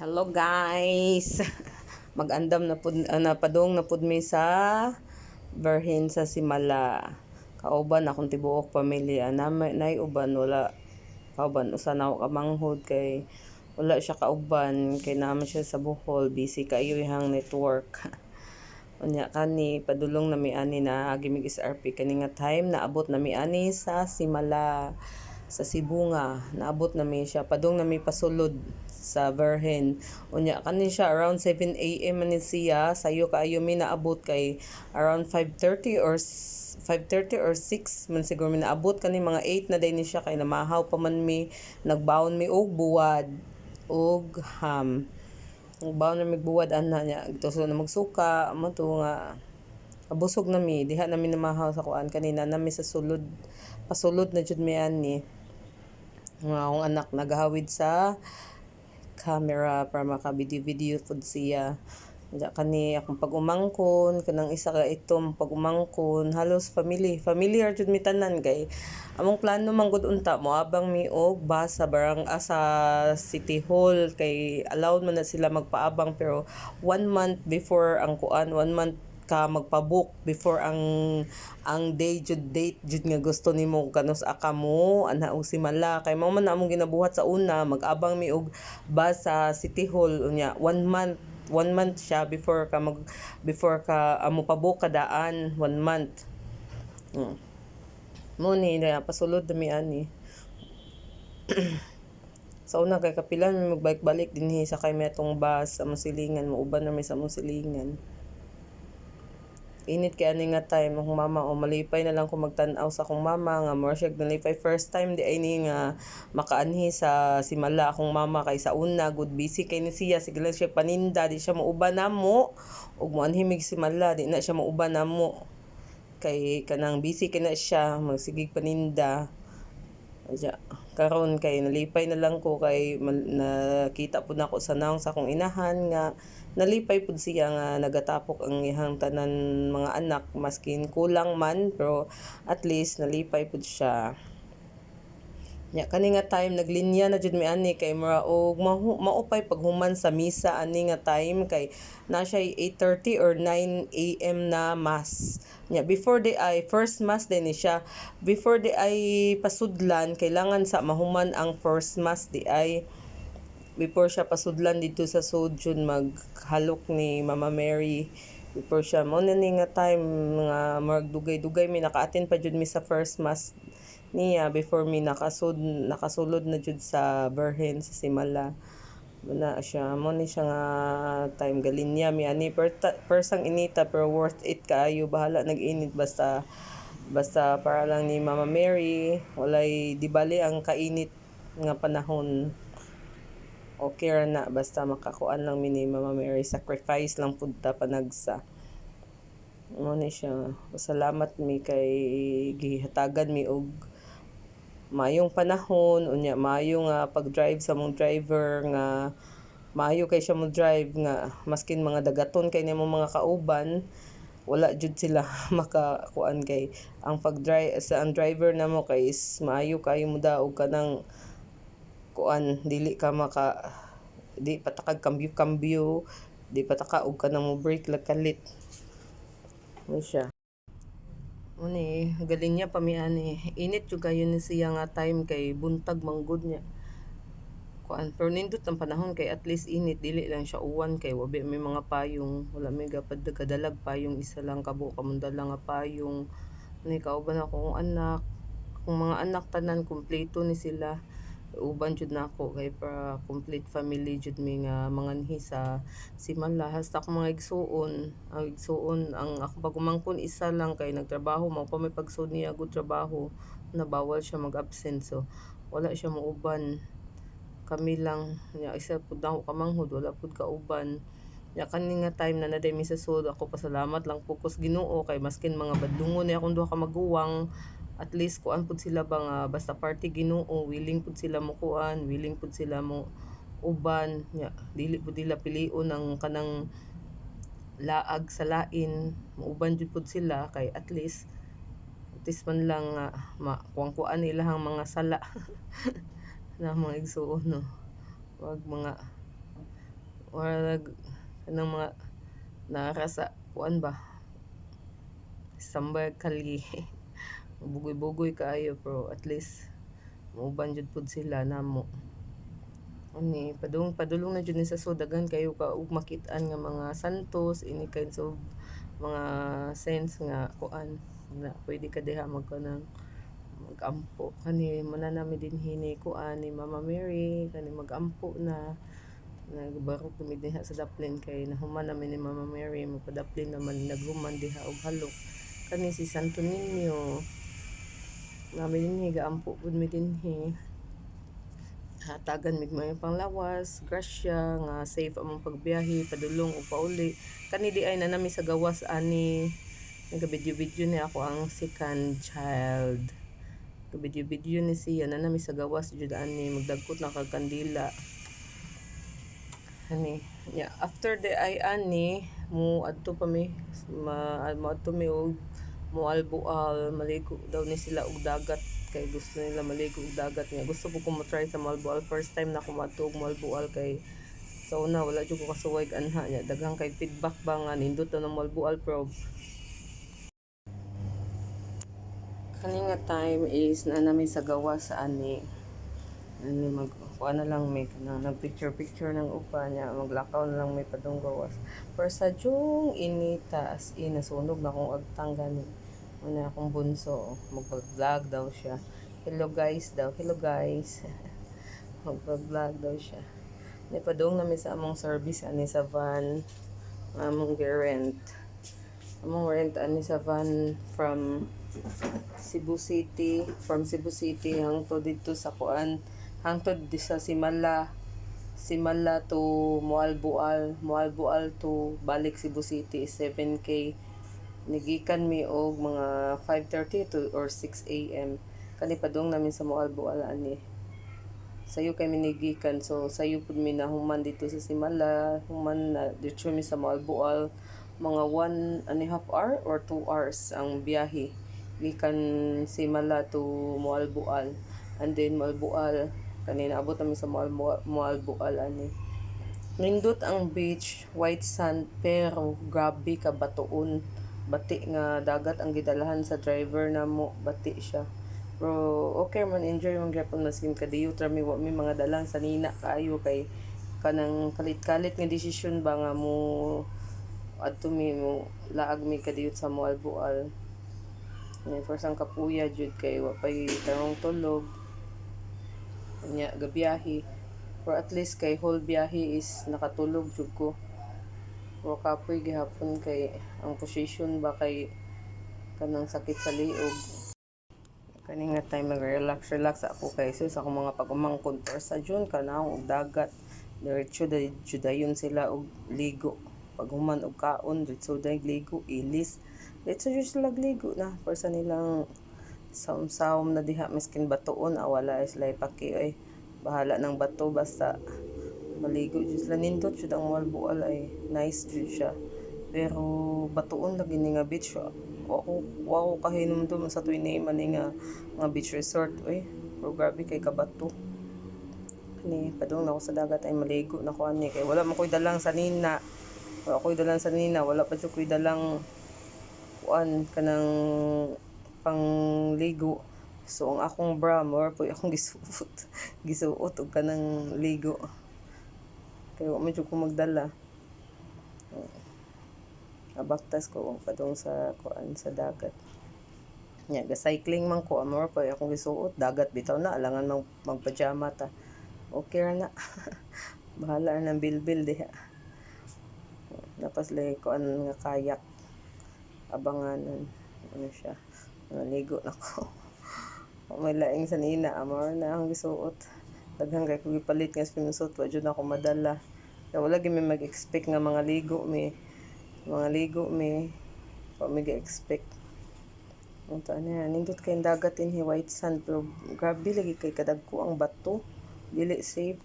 Hello guys. Mag-andam na pud napadong na pud mi sa Berhin sa Simala. Kauban akong tibuok pamilya na nay uban wala kauban usa na ako kamanghod kay wala siya kauban kay naman siya sa Bohol, busy kayo ihang network. Unya kani padulong na mi ani na gimig SRP kani nga time naabot na mi ani sa Simala sa Sibunga. Naabot na mi siya padung na mi pasulod sa Berhen. Unya kani siya around 7 AM man siya sayo kaayo mi naabot kay around 5:30 or 6 man siguro mi naabot kani mga 8 na day ni siya kay namahaw pa man mi, nagbaon mi og buwad og ham. Nagbaon na mi buwad ana nya gusto na magsuka mo to nga abusog na mi diha na mi namahaw sa kuan kanina na mi sa sulod pasulod na jud mi ani nga akong anak nagahawid sa camera para maka-video pud siya. Diya kani akong pag-umangkon kanang isa ka itom pag-umangkon halos familiar jud mi tanan kay among plano man gud unta moabang mi og bus sa sa City Hall kay allowed man na sila magpaabang pero 1 month before ang kuan 1 month ka magpabook before ang date jud nga gusto nimo kanus aka mo ana og Simala kay mao man among ginabuhat sa una mag-abang mi og bus sa City Hall unya 1 month siya before ka amo pabook kadaan 1 month. Mo ni na pasulod na mi ani sa una kay kapilan mi magbalik-balik dinhi sa kay metong bus sa Musilingan mauban na mi sa Musilingan. Init kay ani nga time akong mama o malipay na lang ko magtan-aw sa akong mama nga more siya nalipay first time di ay ni nga makaanhi sa Simala akong mama kay sa una good busy kay ni siya sige lang siya paninda di siya mauban namo ug moanhi mig Simala di na siya mauban namo kay kanang busy kay na siya magsigig paninda. Adya karon kay nalipay na lang ko kay nakita pud nako sa naong sa akong inahan nga nalipay pud siya nga nagatapok ang ihang tanan mga anak maskin kulang man pero at least nalipay pud siya. Nya kani nga time naglinya na jud mi ani kay mura og maupay paghuman sa misa ani nga time kay na siya 8:30 or 9 AM na mass. Nya before the ay first mass din ni siya. Before the ay pasudlan kailangan sa mahuman ang first mass di ay before siya pasudlan dito sa Sojun maghalok ni Mama Mary before siya mo na ni nga time nga magdugay-dugay mi naka-attend pa jud mi sa first mass niya before mi nakasulod na jud sa Berhen sa Simala na siya mo ni siya nga time galinya mi ani persang inita pero worth it kaayo bahala nag-init basta para lang ni Mama Mary walay di bali ang kainit nga panahon okay ra na basta makakuan lang mi ni Mama Mary sacrifice lang pud ta panagsa mo ni siya salamat mi kay gihatagan mi og mayong panahon unya mayo nga pag-drive sa mong driver nga maayo kay siya mo drive nga maskin mga dagaton kay nimo mga kauban wala jud sila makakuan kay ang pag-drive sa ang driver namo kay is maayo kayo mo daog kanang kuan dili ka di patakag kambyo di pataka og kanang mo brake lagkalit mo siya. Uni, galing niya pamiani. Init yung kayo ni siya nga time kay buntag manggod niya. Kuan, pero nindot ang panahon kay at least init dili lang siya uwan kay wabi may mga payong, wala may gapad kadalag payong isa lang kabo kamundala nga payong. Ni kauban akong anak, kung mga anak tanan kumpleto ni sila. Uban jud nako kay para complete family jud mi nga manganhi sa Simala hasta ako mga igsuon ang ako pagumangkon isa lang kay nagtrabaho mao pa may pagsud niya good trabaho na bawal siya mag-absent so wala siya mauban kami lang nya isa pud ako kamanghod wala pud kauban nya kani nga time na naday mi sa sud ako pasalamat lang focus Ginoo kay maskin mga badlungon ni akong duha ka maguwang at least kuan pud sila ba nga basta party Ginoo willing pud sila mo kuan willing pud sila mo uban nya dili pud nila pilion ang kanang laag sa lain muuban jud pud sila kay at least man lang kuan nila ang mga sala na mga igsuon no wag mga Wala kanang mga narasa kuan ba sambay kali bugoy-bugoy kaayo pero at least mauban jud pud sila namo ani padulong na jud ni sa dagan kayo ka ug makit-an nga mga santos ini kinds of mga sense nga kuan na pwede ka diha mag-ampo kani mananami din hini kuan ni Mama Mary kani mag-ampo na nagbarog kami diha sa daplin kay nahuman namin ni Mama Mary magpadaplin naman naghuman diha og halok kani si Santo Niño namin dinhi gaampo pud mi dinhi hatagan mig may panglawas grasya nga safe among pagbiyahe padulong ug pauli kani di ay nanami sa gawas ani nagabidyo-bidyo ni ako ang second child nagabidyo-bidyo ni siya nanami sa gawas jud ani magdagkot na kag kandila ani yeah, after the ay ani mo adto pa mi mo adto mi og Moalboal maligo daw ni sila og dagat kay gusto nila maligo og dagat nga gusto ko mo-try sa Moalboal first time na ko madto og Moalboal kay sa una wala jud ko kasuway anha nya daghang kay feedback ba nga nindot na ng Moalboal pero kani nga time is na namin sa gawas sa ani mag kuha na lang may nagpicture ng upa niya maglakaw na lang may padong gawas pero sa jung inita as in nasunog na akong agtang gani una akong bunso magpa-vlog daw siya hello guys magpa-vlog daw siya nipadong namin sa among service ani sa van among rent ani sa van from Cebu City hangtod dito sa kuan hangtod di sa Simala to Moalboal to balik Cebu City is 7K nigikan mi og mga 5:30 to or 6 AM kani padung namin sa Moalboal ani sayo kay minigikan so sayo pud mi nahuman dito sa Simala human na dito mi sa Moalboal mga 1.5 hour or 2 hours ang biyahe gikan Simala to Moalboal and then Moalboal kanina abot namin sa Moalboal ani nindot ang beach white sand pero grabe ka batuon bati nga dagat ang gidalahan sa driver namo bati siya pero okay man enjoy man gyapon maskin kadiyot ra mi wa mi mga dalang sa nina kaayo kay kanang kalit-kalit nga desisyon ba nga mo adto mi mo laag mi kadiyot sa Moalboal ni first ang kapuya jud kay wa pay tarong tulog nya gabiyahe or at least kay whole biyahe is nakatulog jud ko o kapoy gihapon kay ang position ba kay kanang sakit sa liog kani nga time mag-relax ako kay sus ako mga pag-umangkon sa June kanang og dagat diretso dayon sila og ligo paghuman og kaon diretso day ligo ilis diretso jud sila ligo na persa nilang sawm na diha miskin batuon wala sila paki ay bahala ng bato basta maligo jud sila nindot jud ang Moalboal ay nice jud siya pero batuon lagi ni nga beach wow kahinumdum sa tuwi ni nga beach resort pero grabe kay kabato ni padung na ako sa dagat ay maligo na ko ani kay wala man koy dalang sa nina wala pa jud koy dalang kuan kanang pangligo so ang akong bra more po akong gisuot og kanang ligo kay wa man jud ko magdala abaktas ko padung sa kuan sa dagat nya ga cycling man ko more po akong gisuot dagat bitaw na alangan magpajama ta okay ra na bahala na ng bilbil diha napas lay kuan nga kayak abanganan ano siya naligo na ko may laing sa nina amor na ang gisuot daghang kay ko gipalit nga swimsuit wa jud ako madala kaya wala gyud mi mag-expect nga mga ligo mi wa mi ga-expect unta na nindot kay dagat inhi white sand pero grabe lagi kay kadagko ang bato dili safe